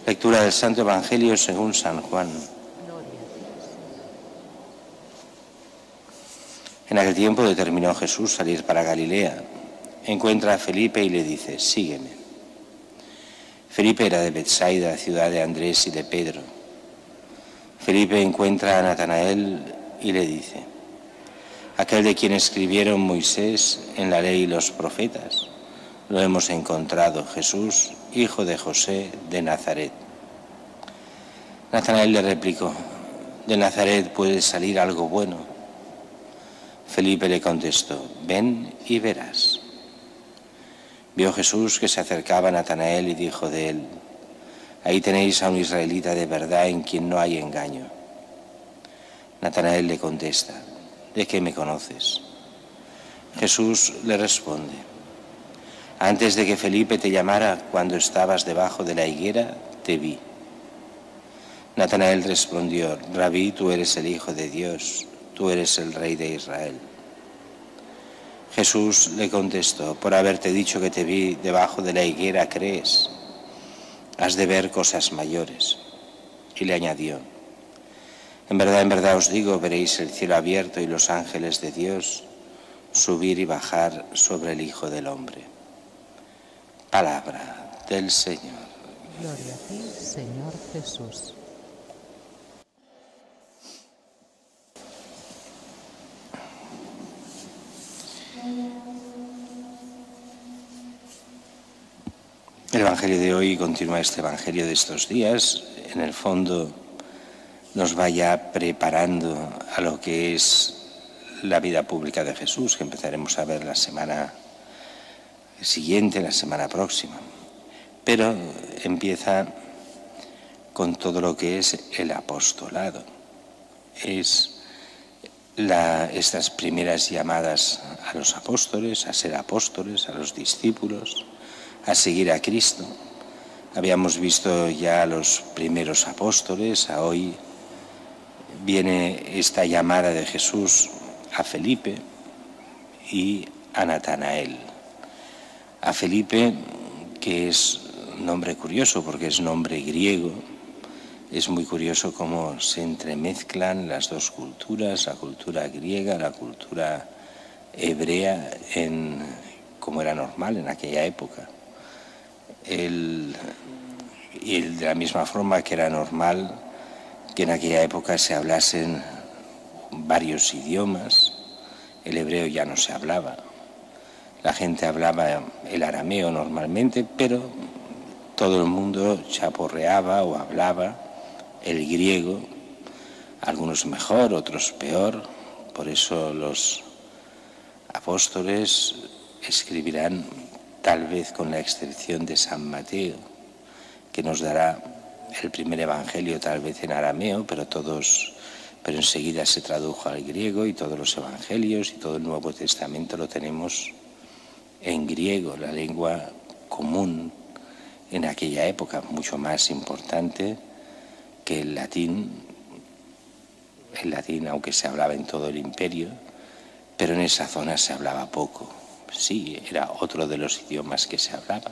Lectura del Santo Evangelio según San Juan. En aquel tiempo determinó Jesús salir para Galilea. Encuentra a Felipe y le dice: sígueme. Felipe era de Betsaida, ciudad de Andrés y de Pedro. Felipe encuentra a Natanael y le dice: aquel de quien escribieron Moisés en la ley y los profetas, lo hemos encontrado, Jesús, hijo de José de Nazaret. Natanael le replicó: de Nazaret puede salir algo bueno. Felipe le contestó: ven y verás. Vio Jesús que se acercaba a Natanael y dijo de él: ahí tenéis a un israelita de verdad en quien no hay engaño. Natanael le contesta: ¿de qué me conoces? Jesús le responde: antes de que Felipe te llamara, cuando estabas debajo de la higuera, te vi. Natanael respondió: Rabí, tú eres el Hijo de Dios, tú eres el Rey de Israel. Jesús le contestó: por haberte dicho que te vi debajo de la higuera, ¿crees? Has de ver cosas mayores. Y le añadió: en verdad os digo, veréis el cielo abierto y los ángeles de Dios subir y bajar sobre el Hijo del Hombre. Palabra del Señor. Gloria a ti, Señor Jesús. El Evangelio de hoy continúa este Evangelio de estos días. En el fondo nos va ya preparando a lo que es la vida pública de Jesús, que empezaremos a ver la semana siguiente, la semana próxima. Pero empieza con todo lo que es el apostolado. Es estas primeras llamadas a los apóstoles, a ser apóstoles, a los discípulos, a seguir a Cristo. Habíamos visto ya a los primeros apóstoles, a hoy viene esta llamada de Jesús a Felipe y a Natanael. A Felipe, que es un nombre curioso porque es nombre griego, es muy curioso cómo se entremezclan las dos culturas, la cultura griega, la cultura hebrea, como era normal en aquella época. Y de la misma forma que era normal que en aquella época se hablasen varios idiomas, el hebreo ya no se hablaba. La gente hablaba el arameo normalmente, pero todo el mundo chaporreaba o hablaba el griego, algunos mejor, otros peor. Por eso los apóstoles escribirán, tal vez con la excepción de San Mateo, que nos dará el primer evangelio tal vez en arameo, pero enseguida se tradujo al griego, y todos los evangelios y todo el Nuevo Testamento lo tenemos en griego, la lengua común en aquella época, mucho más importante que el latín. El latín, aunque se hablaba en todo el imperio, pero en esa zona se hablaba poco. Sí, era otro de los idiomas que se hablaba,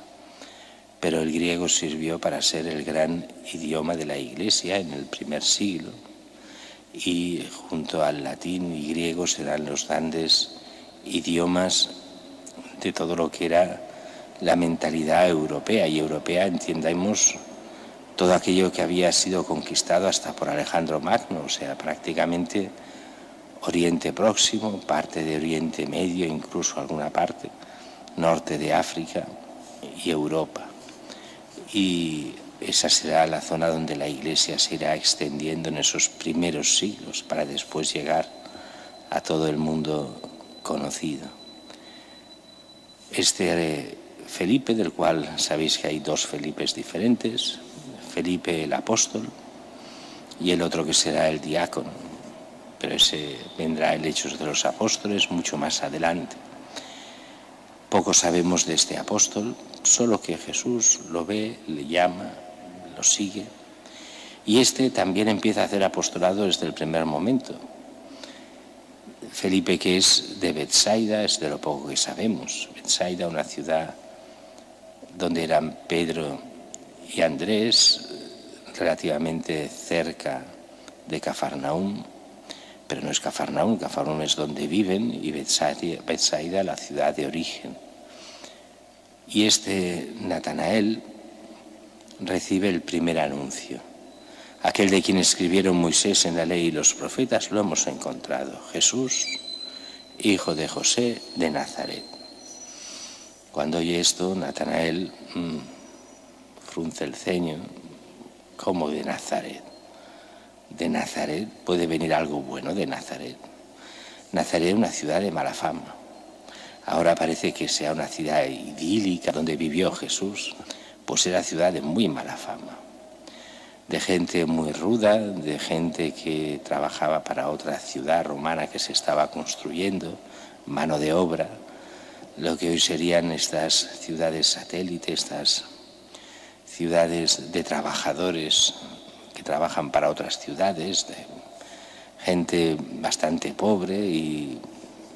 pero el griego sirvió para ser el gran idioma de la Iglesia en el primer siglo, y junto al latín y griego serán los grandes idiomas de todo lo que era la mentalidad europea, y europea entiendamos todo aquello que había sido conquistado hasta por Alejandro Magno, o sea, prácticamente Oriente Próximo, parte de Oriente Medio, incluso alguna parte, norte de África y Europa. Y esa será la zona donde la Iglesia se irá extendiendo en esos primeros siglos para después llegar a todo el mundo conocido. Este Felipe, del cual sabéis que hay dos Felipes diferentes, Felipe el apóstol y el otro que será el diácono, pero ese vendrá en Hechos de los Apóstoles mucho más adelante. Poco sabemos de este apóstol, solo que Jesús lo ve, le llama, lo sigue, y este también empieza a hacer apostolado desde el primer momento. Felipe, que es de Betsaida, es de lo poco que sabemos. Betsaida, una ciudad donde eran Pedro y Andrés, relativamente cerca de Cafarnaúm, pero no es Cafarnaúm, Cafarnaúm es donde viven, y Betsaida la ciudad de origen. Y este Natanael recibe el primer anuncio. Aquel de quien escribieron Moisés en la ley y los profetas lo hemos encontrado, Jesús, hijo de José de Nazaret. Cuando oye esto, Natanael frunce el ceño. ¿Cómo de Nazaret? ¿De Nazaret puede venir algo bueno de Nazaret? Nazaret es una ciudad de mala fama. Ahora parece que sea una ciudad idílica donde vivió Jesús, pues era ciudad de muy mala fama. De gente muy ruda, de gente que trabajaba para otra ciudad romana que se estaba construyendo, mano de obra, lo que hoy serían estas ciudades satélites, estas ciudades de trabajadores que trabajan para otras ciudades, de gente bastante pobre y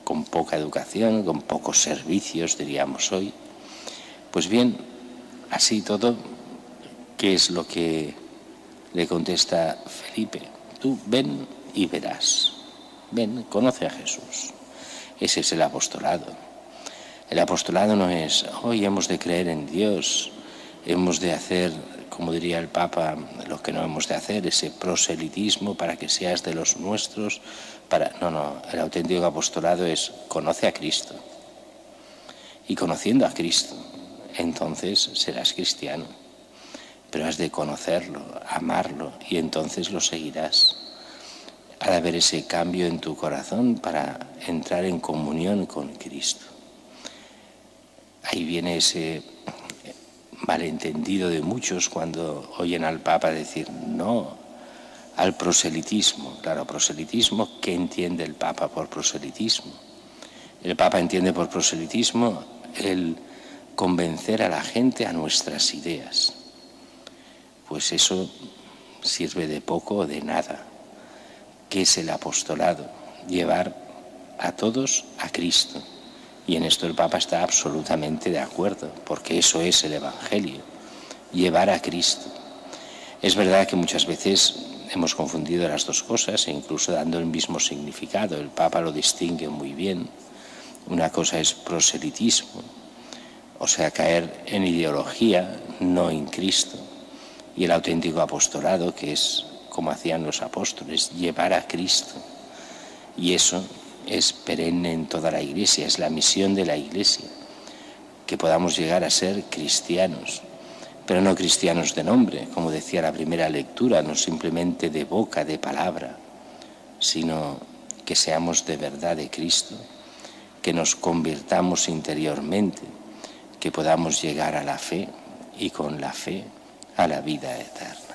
con poca educación, con pocos servicios, diríamos hoy. Pues bien, así todo, ¿qué es lo que le contesta Felipe? Tú ven y verás. Ven, conoce a Jesús. Ese es el apostolado. El apostolado no es, hoy hemos de creer en Dios, hemos de hacer, como diría el Papa, lo que no hemos de hacer, ese proselitismo para que seas de los nuestros. No, el auténtico apostolado es conoce a Cristo. Y conociendo a Cristo, entonces serás cristiano. Pero has de conocerlo, amarlo, y entonces lo seguirás. Ha de haber ese cambio en tu corazón para entrar en comunión con Cristo. Ahí viene ese malentendido de muchos cuando oyen al Papa decir no al proselitismo. Claro, proselitismo, ¿qué entiende el Papa por proselitismo? El Papa entiende por proselitismo el convencer a la gente a nuestras ideas. Pues eso sirve de poco o de nada. ¿Qué es el apostolado? Llevar a todos a Cristo. Y en esto el Papa está absolutamente de acuerdo, porque eso es el Evangelio, llevar a Cristo. Es verdad que muchas veces hemos confundido las dos cosas e incluso dando el mismo significado. El Papa lo distingue muy bien. Una cosa es proselitismo, o sea, caer en ideología, no en Cristo. Y el auténtico apostolado, que es como hacían los apóstoles, llevar a Cristo. Y eso es perenne en toda la Iglesia, es la misión de la Iglesia, que podamos llegar a ser cristianos, pero no cristianos de nombre, como decía la primera lectura, no simplemente de boca, de palabra, sino que seamos de verdad de Cristo, que nos convirtamos interiormente, que podamos llegar a la fe y con la fe a la vida eterna.